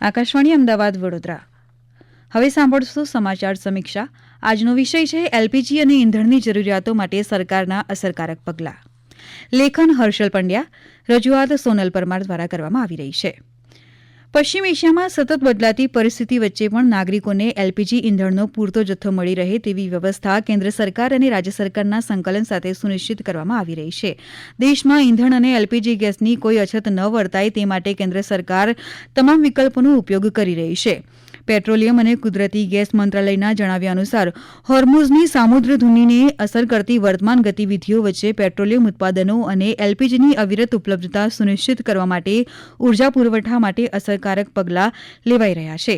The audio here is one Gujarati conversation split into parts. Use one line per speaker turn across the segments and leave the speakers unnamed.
આકાશવાણી અમદાવાદ વડોદરા. હવે સાંભળશો સમાચાર સમીક્ષા. આજનો વિષય છે એલપીજી અને ઇંધણની જરૂરિયાતો માટે સરકારના અસરકારક પગલાં. લેખન હર્ષલ પંડ્યા, રજૂઆત સોનલ પરમાર દ્વારા કરવામાં આવી રહી છે. પશ્ચિમ એશિયામાં સતત બદલાતી પરિસ્થિતિ વચ્ચે પણ નાગરિકોને એલપીજી ઇંધણનો પૂરતો જથ્થો મળી રહે તેવી વ્યવસ્થા કેન્દ્ર સરકાર અને રાજ્ય સરકારના સંકલન સાથે સુનિશ્ચિત કરવામાં આવી રહી છે. દેશમાં ઇંધણ અને એલપીજી ગેસની કોઈ અછત ન વર્તાય તે માટે કેન્દ્ર સરકાર તમામ વિકલ્પોનો ઉપયોગ કરી રહી છે. પેટ્રોલિયમ અને કુદરતી ગેસ મંત્રાલયના જણાવ્યા અનુસાર હોર્મુઝની સામુદ્રધુનીને અસર કરતી વર્તમાન ગતિવિધિઓ વચ્ચે પેટ્રોલિયમ ઉત્પાદનો અને એલપીજીની અવિરત ઉપલબ્ધતા સુનિશ્ચિત કરવા માટે ઉર્જા પુરવઠા માટે અસરકારક પગલાં લેવાઈ રહ્યા છે.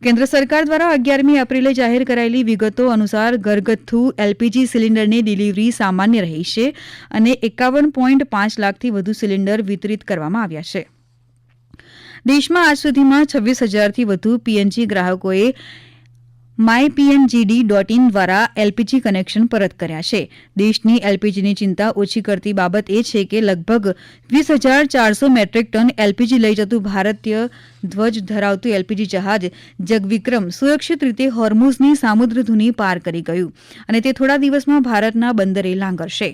કેન્દ્ર સરકાર દ્વારા 11મી એપ્રિલે જાહેર કરાયેલી વિગતો અનુસાર ઘરગથ્થુ એલપીજી સિલિન્ડરની ડિલિવરી સામાન્ય રહી છે અને 51.5 લાખથી વધુ સિલિન્ડર વિતરિત કરવામાં આવ્યા છે. દેશમાં આજ સુધીમાં 26,000થી વધુ પીએનજી ગ્રાહકોએ mypngd.in દ્વારા એલપીજી કનેક્શન પરત કર્યા છે. દેશની એલપીજીની ચિંતા ઓછી કરતી બાબત એ છે કે લગભગ 20,400 મેટ્રિક ટન એલપીજી લઈ જતું ભારતીય ધ્વજ ધરાવતું એલપીજી જહાજ જગવિક્રમ સુરક્ષિત રીતે હોર્મુઝની સામુદ્રધુની પાર કરી ગયું અને તે થોડા દિવસમાં ભારતના બંદરે લાંગરશે.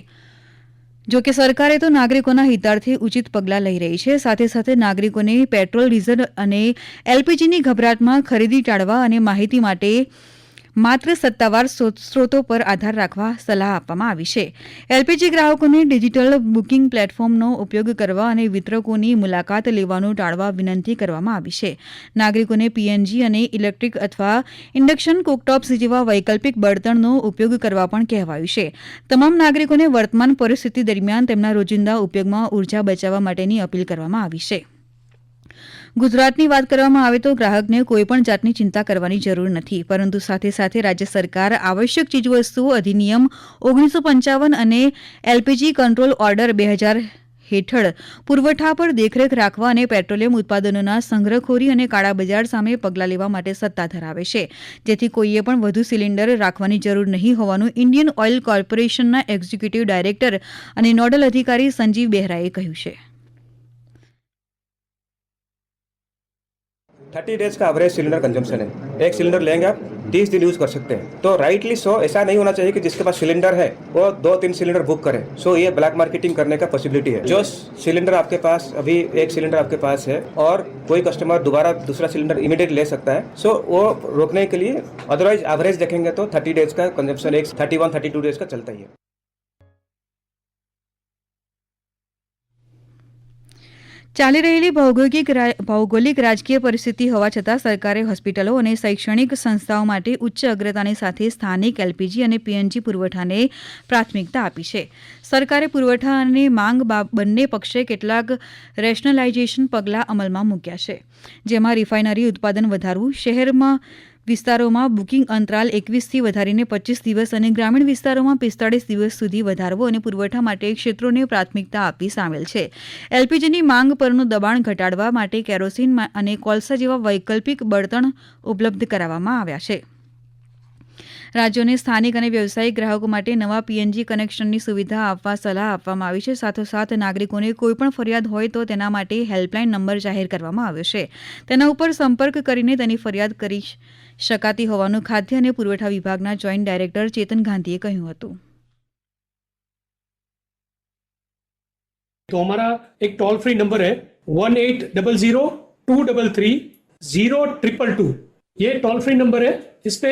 જોકે સરકારે તો નાગરિકોના હિતાર્થે ઉચિત પગલાં લઈ રહી છે. સાથે સાથે નાગરિકોને પેટ્રોલ, ડીઝલ અને એલપીજીની ગભરાટમાં ખરીદી ટાળવા અને માહિતી માટે માત્ર સત્તાવાર સ્ત્રોતો પર આધાર રાખવા સલાહ આપવામાં આવી છે. એલપીજી ગ્રાહકોને ડિજિટલ બુકિંગ પ્લેટફોર્મનો ઉપયોગ કરવા અને વિતરકોની મુલાકાત લેવાનું ટાળવા વિનંતી કરવામાં આવી છે. નાગરિકોને પીએનજી અને ઇલેક્ટ્રિક અથવા ઇન્ડક્શન કુકટોપ્સ જેવા વૈકલ્પિક બળતણનો ઉપયોગ કરવા પણ કહેવાયું છે. તમામ નાગરિકોને વર્તમાન પરિસ્થિતિ દરમિયાન તેમના રોજિંદા ઉપયોગમાં ઉર્જા બચાવવા માટેની અપીલ કરવામાં આવી છે. ગુજરાતની વાત કરવામાં આવે તો ગ્રાહકને કોઈપણ જાતની ચિંતા કરવાની જરૂર નથી, પરંતુ સાથે સાથે રાજ્ય સરકાર આવશ્યક ચીજવસ્તુઓ અધિનિયમ 1955 અને એલપીજી કંટ્રોલ ઓર્ડર 2000 હેઠળ પુરવઠા પર દેખરેખ રાખવા અને પેટ્રોલિયમ ઉત્પાદનોના સંગ્રહખોરી અને કાળાબજાર સામે પગલાં લેવા માટે સત્તા ધરાવે છે. જેથી કોઈએ પણ વધુ સિલિન્ડર રાખવાની જરૂર નહીં હોવાનું ઇન્ડિયન ઓઇલ કોર્પોરેશનના એક્ઝિક્યુટિવ ડાયરેક્ટર અને નોડલ અધિકારી સંજીવ બેહરાએ કહ્યું છે.
30 डेज का एवरेज सिलेंडर कंजम्पशन है. एक सिलेंडर लेंगे आप 30 दिन यूज कर सकते हैं. तो राइटली सो ऐसा नहीं होना चाहिए कि जिसके पास सिलेंडर है वो 2-3 सिलेंडर बुक करे. सो ये ब्लैक मार्केटिंग करने का पॉसिबिलिटी है. जो सिलेंडर आपके पास अभी एक सिलेंडर आपके पास है और कोई कस्टमर दोबारा दूसरा सिलेंडर इमीडिएट ले सकता है. सो वो रोकने के लिए अदरवाइज एवरेज देखेंगे तो 30 डेज का कंजम्पशन एक 31-32 डेज का चलता ही है.
ચાલી રહેલી ભૌગોલિક રાજકીય પરિસ્થિતિ હોવા છતાં સરકારે હોસ્પિટલો અને શૈક્ષણિક સંસ્થાઓ માટે ઉચ્ચ અગ્રતાની સાથે સ્થાનિક એલપીજી અને પીએનજી પુરવઠાને પ્રાથમિકતા આપી છે. સરકારે પુરવઠા અને માંગ બંને પક્ષે કેટલાક રેશનલાઇઝેશન પગલાં અમલમાં મૂક્યા છે, જેમાં રિફાઇનરી ઉત્પાદન વધારવું, શહેરમાં વિસ્તારોમાં બુકિંગ અંતરાલ 21થી વધારીને 25 દિવસ અને ગ્રામીણ વિસ્તારોમાં 45 દિવસ સુધી વધારવો અને પુરવઠા માટે ક્ષેત્રોને પ્રાથમિકતા આપવી સામેલ છે. એલપીજીની માંગ પરનું દબાણ ઘટાડવા માટે કેરોસીન અને કોલસા જેવા વૈકલ્પિક બળતણ ઉપલબ્ધ કરાવવામાં આવ્યા છે. રાજ્યોને સ્થાનિક અને વ્યવસાયિક ગ્રાહકો માટે નવા પીએનજી કનેક્શનની સુવિધા આપવા સલાહ આપવામાં આવી છે. સાથોસાથ નાગરિકોને કોઈપણ ફરિયાદ હોય તો તેના માટે હેલ્પલાઇન નંબર જાહેર કરવામાં આવ્યો છે. તેના ઉપર સંપર્ક કરીને તેની ફરિયાદ કરી શકાતી હોવાનું ખાદ્ય અને પુરવઠા વિભાગના જોઈન્ટ ડાયરેક્ટર ચેતન ગાંધીએ કહ્યું હતું.
तो हमारा एक टोल फ्री नंबर है 1800-233-0222. ये टोल फ्री नंबर है. इस पे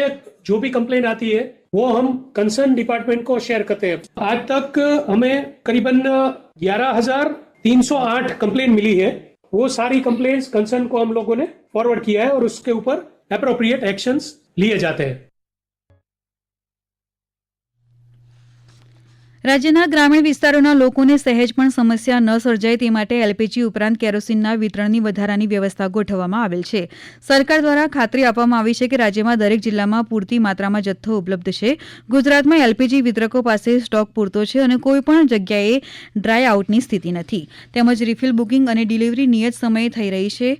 जो भी कंप्लेन आती है वो हम कंसर्न डिपार्टमेंट को शेयर करते हैं. आज तक हमें करीबन 11,308 कंप्लेन मिली है. वो सारी कंप्लेन्स कंसर्न को हम लोगों ने फॉरवर्ड किया है और उसके ऊपर एप्रोप्रिएट एक्शंस लिए जाते हैं.
રાજ્યના ગ્રામીણ વિસ્તારોના લોકોને સહેજ પણ સમસ્યા ન સર્જાય તે માટે એલપીજી ઉપરાંત કેરોસીનના વિતરણની વધારાની વ્યવસ્થા ગોઠવવામાં આવેલ છે. સરકાર દ્વારા ખાતરી આપવામાં આવી છે કે રાજ્યમાં દરેક જિલ્લામાં પૂરતી માત્રામાં જથ્થો ઉપલબ્ધ છે. ગુજરાતમાં એલપીજી વિતરકો પાસે સ્ટોક પૂરતો છે અને કોઈપણ જગ્યાએ ડ્રાય આઉટની સ્થિતિ નથી. તેમજ રિફિલ બુકિંગ અને ડિલિવરી નિયત સમયે થઈ રહી છે.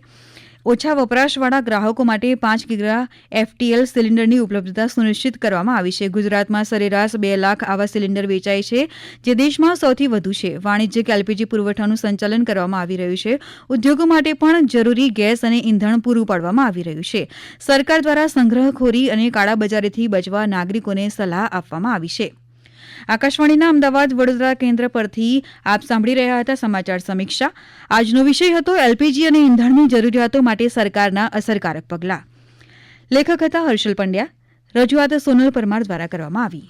ઓછા વપરાશવાળા ગ્રાહકો માટે 5 ગીગા FTL સિલિન્ડરની ઉપલબ્ધતા સુનિશ્ચિત કરવામાં આવી છે. ગુજરાતમાં સરેરાશ 2 લાખ આવા સિલિન્ડર વેચાય છે, જે દેશમાં સૌથી વધુ છે. વાણિજ્યિક LPG પુરવઠાનું સંચાલન કરવામાં આવી રહ્યું છે. ઉદ્યોગો માટે પણ જરૂરી ગેસ અને ઇંધણ પૂરું પાડવામાં આવી રહ્યું છે. સરકાર દ્વારા સંગ્રહખોરી અને કાળાબજારીથી બચવા નાગરિકોને સલાહ આપવામાં આવી છે. આકાશવાણીના અમદાવાદ વડોદરા કેન્દ્ર પરથી આપ સાંભળી રહ્યા હતા સમાચાર સમીક્ષા. આજનો વિષય હતો LPG અને ઇંધણની જરૂરિયાતો માટે સરકારના અસરકારક પગલાં. લેખક હતા હર્ષલ પંડ્યા. રજૂઆત સોનલ પરમાર દ્વારા કરવામાં આવી.